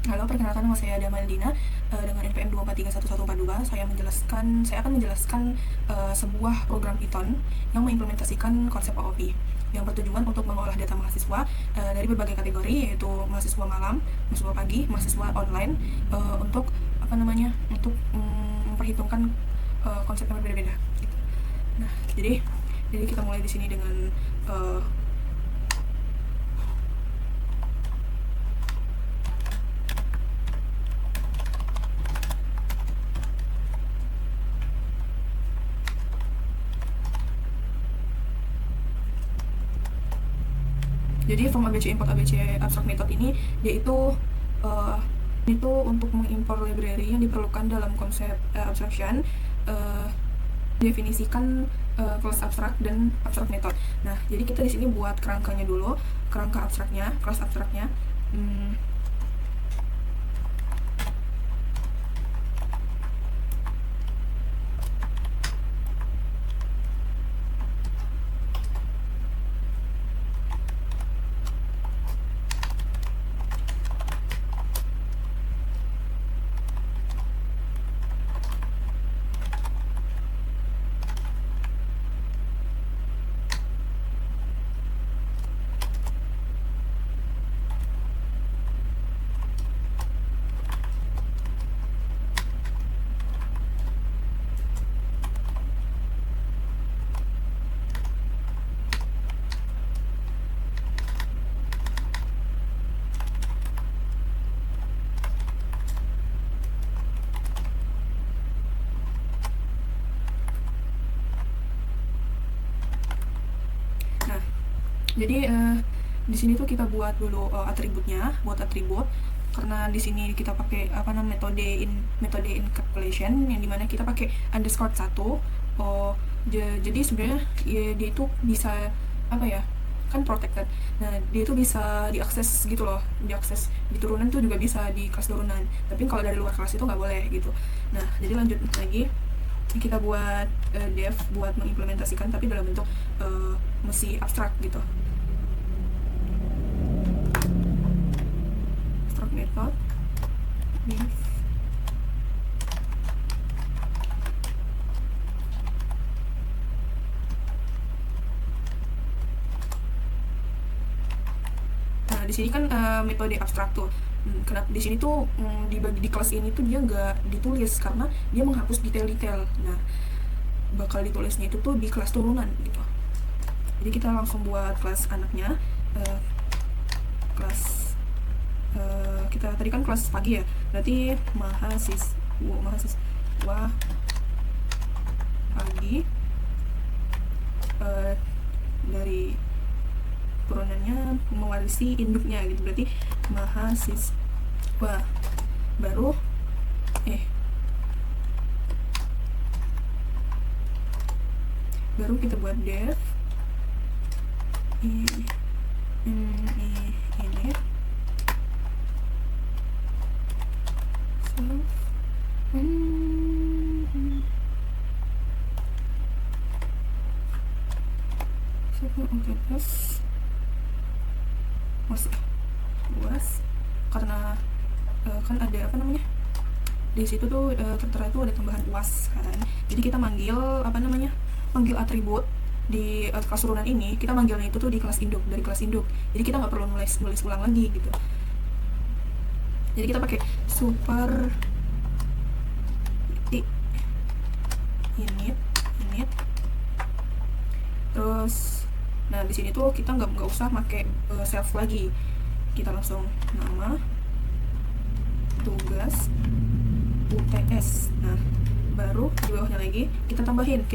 Halo, perkenalkan nama saya Damaldina dengan NPM 2431142. Saya akan menjelaskan sebuah program Python yang mengimplementasikan konsep OOP yang bertujuan untuk mengolah data mahasiswa dari berbagai kategori, yaitu mahasiswa malam, mahasiswa pagi, mahasiswa online, untuk memperhitungkan konsep yang berbeda-beda. Gitu. Nah, jadi kita mulai di sini dengan jadi from ABC import ABC abstract method ini yaitu itu untuk mengimpor library yang diperlukan dalam konsep abstraction, definisikan kelas abstrak dan abstrak method. Nah, jadi kita di sini buat kerangkanya dulu, kerangka abstraknya, kelas abstraknya. Nah, jadi di sini tuh kita buat dulu atributnya, buat atribut karena di sini kita pakai metode encapsulation yang dimana kita pakai underscore 1. Jadi sebenarnya ya, dia itu bisa apa ya, kan protected. Nah, dia itu bisa diakses gitu loh, diakses di turunan tuh juga bisa, di kelas turunan, tapi kalau dari luar kelas itu nggak boleh gitu. Nah, jadi lanjut lagi kita buat dev buat mengimplementasikan tapi dalam bentuk masih abstrak gitu. Abstrak method dev. Nah, di sini kan metode abstrak tuh. Kenapa di sini tuh dibagi di kelas ini tuh dia nggak ditulis karena dia menghapus detail-detail. Nah, bakal ditulisnya itu tuh di kelas turunan gitu. Jadi kita langsung buat kelas anaknya, kelas kita tadi kan kelas pagi ya, berarti mahasiswa pagi, dari turunannya mewarisi induknya gitu, berarti mahasiswa baru baru kita buat dev ini luas karena kan ada apa namanya di situ tuh tertera itu ada tambahan uas kan, jadi kita manggil manggil atribut di kelas turunan ini, kita manggilnya itu tuh di kelas induk, dari kelas induk, jadi kita nggak perlu nulis ulang lagi gitu. Jadi kita pakai super init terus. Nah, di sini tuh kita nggak usah pakai self lagi, kita langsung nama tugas UTS. Nah, baru di bawahnya lagi kita tambahin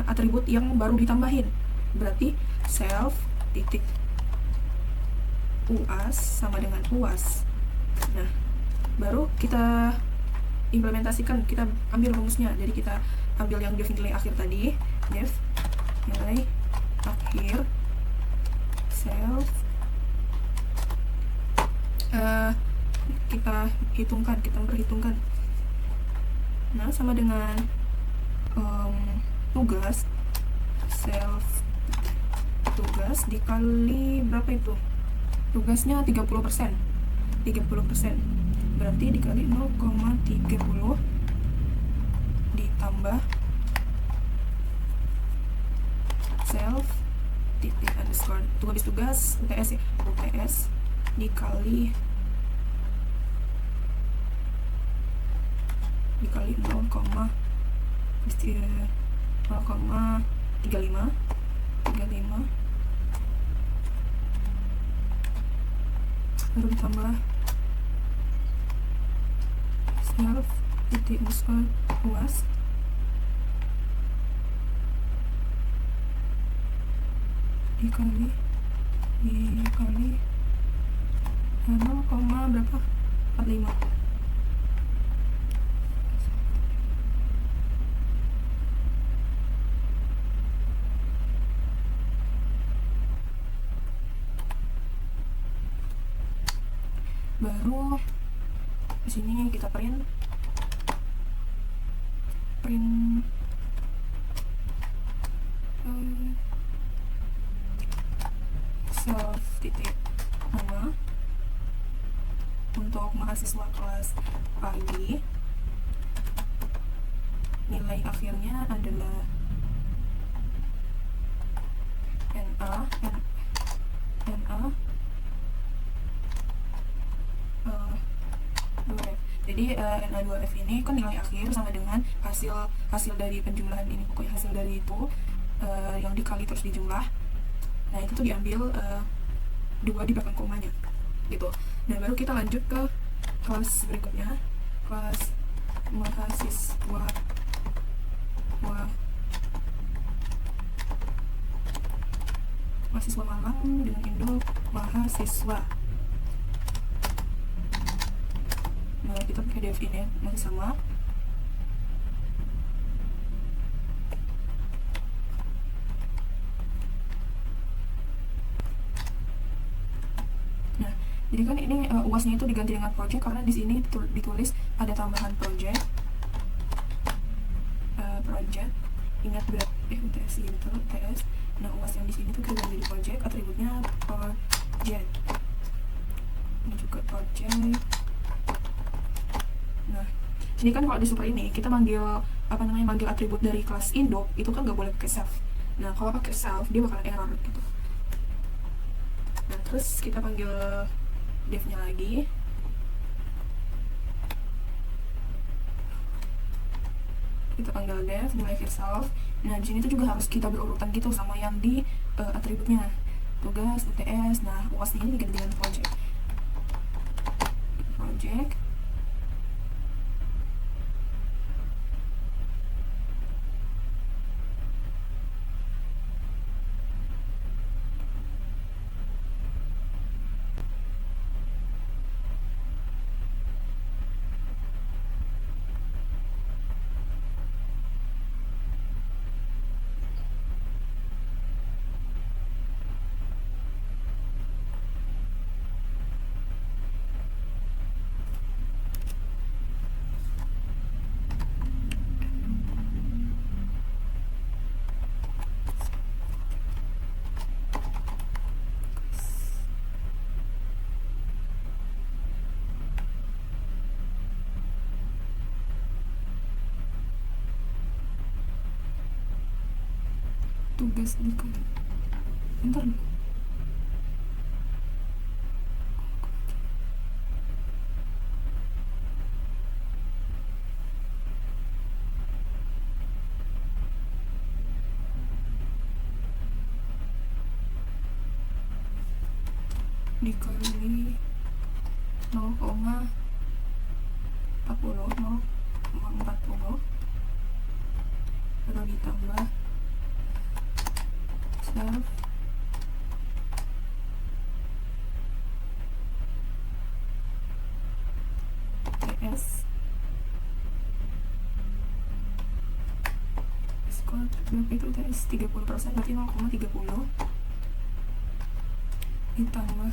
atribut yang baru ditambahin, berarti self titik uas sama dengan uas. Nah, baru kita implementasikan, kita ambil rumusnya, jadi kita ambil yang dev nilai akhir tadi, dev nilai akhir self, kita perhitungkan. Nah, sama dengan tugas self tugas dikali berapa itu, tugasnya 30%, 30%. Berarti dikali 0,30 ditambah self titik underscore tulis tugas UTS ya, UTS dikali 0,35 baru ditambah self titik underscore UAS dikali 0, berapa 45. Baru di sini kita print self titik nama untuk mahasiswa kelas pagi. Nilai akhirnya adalah NA 2F. Jadi NA 2F ini kan nilai akhir sama dengan hasil dari penjumlahan ini, pokoknya hasil dari itu yang dikali terus dijumlah. Nah itu tuh diambil 2 di belakang komanya gitu. Dan baru kita lanjut ke kelas berikutnya, kelas mahasiswa Malang dengan induk mahasiswa. Nah kita pakai def ini masih sama. Jadi kan ini UAS-nya itu diganti dengan project karena di sini ditulis ada tambahan project. Ingat berarti UTS itu UTS. Nah UAS yang di sini tuh kita ganti di project, atributnya project. Ini juga project. Nah sini kan kalau di super ini kita manggil manggil atribut dari kelas induk itu kan nggak boleh pakai self. Nah kalau pakai self dia bakalan error gitu. Nah terus kita panggil def-nya lagi. Kita panggil def nilai self. Nah di sini tuh juga harus kita berurutan gitu sama yang di atributnya, tugas UTS. Nah UAS ini diganti dengan project. Tugas dikali. Bentar dulu. Dikali 0,40 baru ditambah self TS squad berapa itu TS 30%, berarti 0,30 ditambah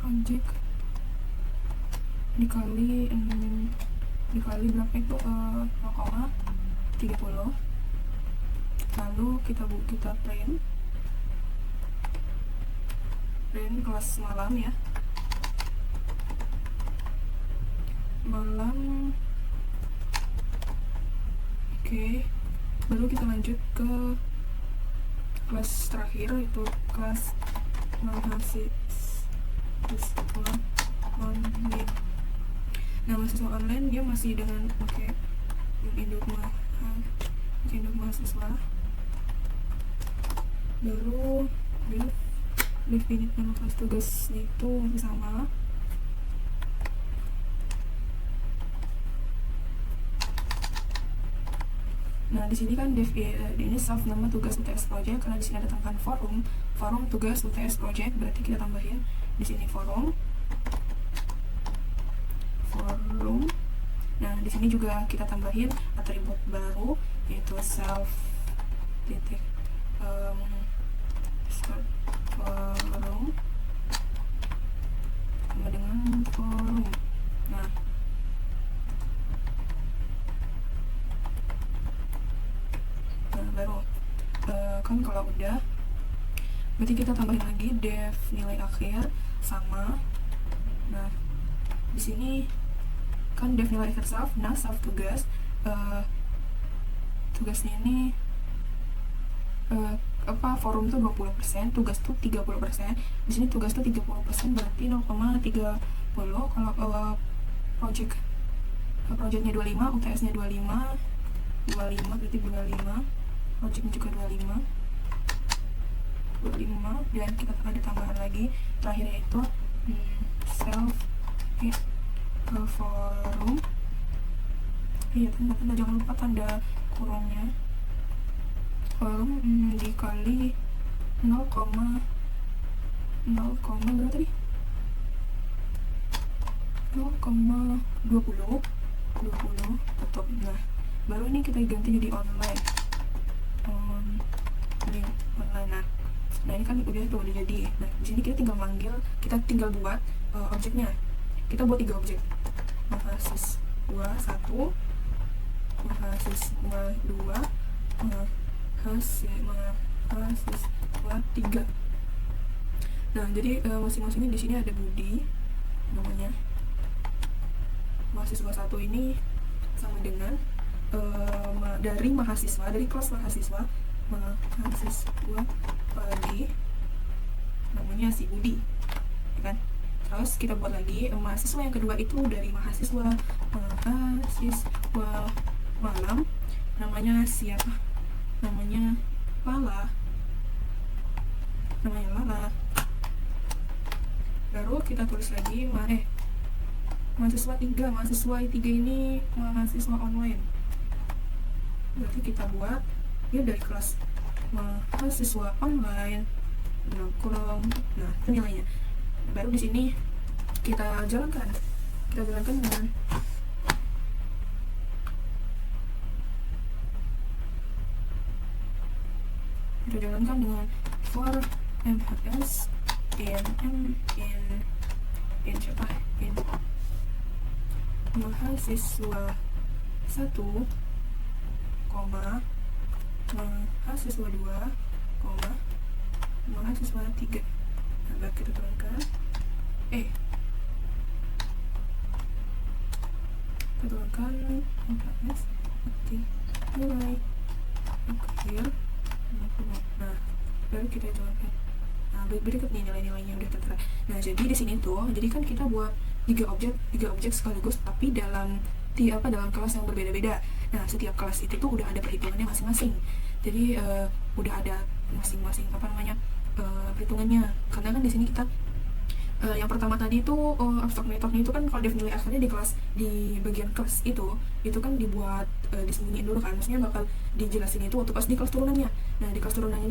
project dikali berapa itu 0,30. lalu kita print kelas malam ya, malam. Oke, baru kita lanjut ke kelas terakhir, itu kelas mahasiswa online. Nah, mahasiswa online dia masih dengan pakai induk mahasiswa. Baru definite kelas tugasnya itu masih sama. Nah, di sini kan ini self nama tugas UTS project, karena di sini ada tambahan forum tugas UTS project, berarti kita tambahin di sini forum. Nah, di sini juga kita tambahin atribut baru, yaitu self forum sama dengan forum. Nah, baru kan kalau udah, berarti kita tambahin lagi def nilai akhir sama. Nah, di sini kan def nilai akhir self. Nah, self tugasnya ini forum tuh 20%, tugas tuh 30%. Di sini tugas tuh 30%, berarti 0,30. Kalau projectnya 25, UTS-nya 25 berarti 25, projectnya juga 25, dan kita ada tambahan lagi terakhirnya itu self forum. Iya, tanda jangan lupa tanda kurungnya. Forum dikali 0, berapa tadi? 0,20 tutup. Nah, baru ini kita ganti jadi online. Nah, ini kan udah jadi. Nah, di sini kita tinggal buat objeknya. Kita buat 3 objek. Mahasiswa 1, mahasiswa 2, mahasiswa 3. Nah, jadi masing-masingnya di sini ada Budi namanya. Mahasiswa 1 ini sama dengan dari kelas mahasiswa pagi namanya si Budi, ya kan? Terus kita buat lagi mahasiswa yang kedua itu dari mahasiswa malam, namanya siapa? Namanya Lala. Baru kita tulis lagi mahasiswa 3 ini mahasiswa online. Berarti kita buat ya dari kelas mahasiswa online. Nah, itu nilainya. Baru di sini kita jalankan dengan for MHS in mahasiswa 1, mahasiswa 2, mahasiswa 3. Nah, kita turunkan MHS nilai akhir. Nah, baru kita jalankan. Nah, berikut nih nilai-nilainya udah tertera. Nah, jadi di sini tuh, jadi kan kita buat 3 objek sekaligus, tapi dalam kelas yang berbeda-beda. Nah, setiap kelas itu tuh udah ada perhitungannya masing-masing. Jadi udah ada masing-masing perhitungannya. Karena kan di sini kita yang pertama tadi itu abstract methodnya itu kan kalau def nilai akhirnya di bagian kelas itu kan dibuat disembunyiin dulu kan, maksudnya bakal dijelasin itu waktu pas di kelas turunannya. Nah, di kelas turunannya